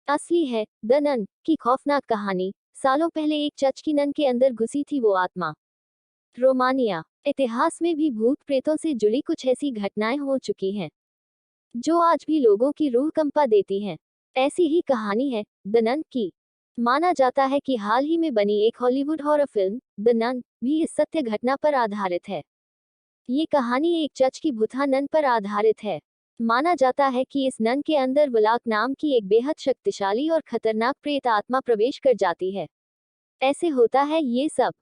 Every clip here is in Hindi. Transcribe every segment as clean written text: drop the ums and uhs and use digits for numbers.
असली है द नन की खौफनाक कहानी। सालों पहले एक चर्च की नन के अंदर घुसी थी वो आत्मा। रोमानिया। इतिहास में भी भूत प्रेतों से जुड़ी कुछ ऐसी घटनाएं हो चुकी हैं जो आज भी लोगों की रूह कंपा देती हैं। ऐसी ही कहानी है द नन की। माना जाता है कि हाल ही में बनी एक Hollywood horror film The Nun भी इस सत्य घटना पर आधारित है। ये कहानी एक चर्च की भुथा नन पर आधारित है। माना जाता है कि इस नन के अंदर वलाक नाम की एक बेहद शक्तिशाली और खतरनाक प्रेत आत्मा प्रवेश कर जाती है। ऐसे होता है ये सब।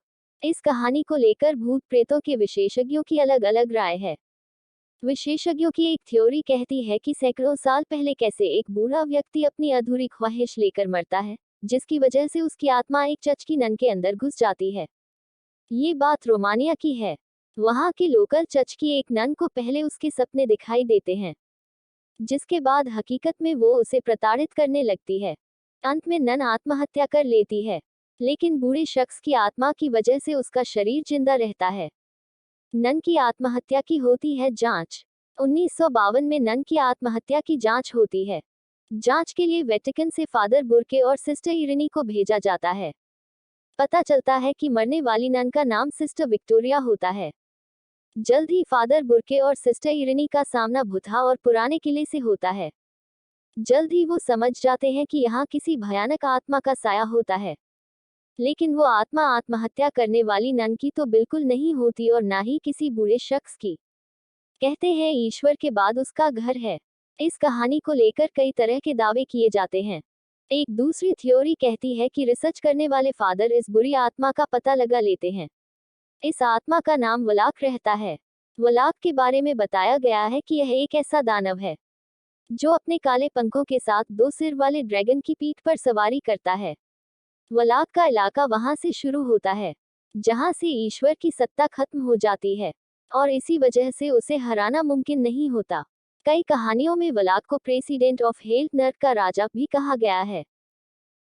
इस कहानी को लेकर भूत प्रेतों के विशेषज्ञों की अलग अलग राय है। विशेषज्ञों की एक थ्योरी कहती है कि सैकड़ों साल पहले कैसे एक बूढ़ा व्यक्ति अपनी अधूरी ख्वाहिश लेकर मरता है, जिसकी वजह से उसकी आत्मा एक चर्च की नन के अंदर घुस जाती है। ये बात रोमानिया की है। वहां के लोकल चर्च की एक नन को पहले उसके सपने दिखाई देते हैं, जिसके बाद हकीकत में वो उसे प्रताड़ित करने लगती है। अंत में नन आत्महत्या कर लेती है, लेकिन बूढ़े शख्स की आत्मा की वजह से उसका शरीर जिंदा रहता है। नन की आत्महत्या की होती है जांच। 1952 में नन की आत्महत्या की जांच होती है। जांच के लिए वेटिकन से फादर बुर्के और सिस्टर इरिनी को भेजा जाता है। पता चलता है कि मरने वाली नन का नाम सिस्टर विक्टोरिया होता है। जल्द ही फादर बुर्के और सिस्टर इरिनी का सामना भुथा और पुराने किले से होता है। जल्द ही वो समझ जाते हैं कि यहाँ किसी भयानक आत्मा का साया होता है, लेकिन वो आत्मा आत्महत्या करने वाली नन की तो बिल्कुल नहीं होती और ना ही किसी बूढ़े शख्स की। कहते हैं ईश्वर के बाद उसका घर है। इस कहानी को लेकर कई तरह के दावे किए जाते हैं। एक दूसरी थ्योरी कहती है कि रिसर्च करने वाले फादर इस बुरी आत्मा का पता लगा लेते हैं। इस आत्मा का नाम वलाक रहता है। वलाक के बारे में बताया गया है कि यह एक ऐसा दानव है जो अपने काले पंखों के साथ दो सिर वाले ड्रैगन की पीठ पर सवारी करता है। वलाक का इलाका वहां से शुरू होता है जहां से ईश्वर की सत्ता खत्म हो जाती है, और इसी वजह से उसे हराना मुमकिन नहीं होता। कई कहानियों में वलाक को प्रेसिडेंट ऑफ हेल नर्क का राजा भी कहा गया है।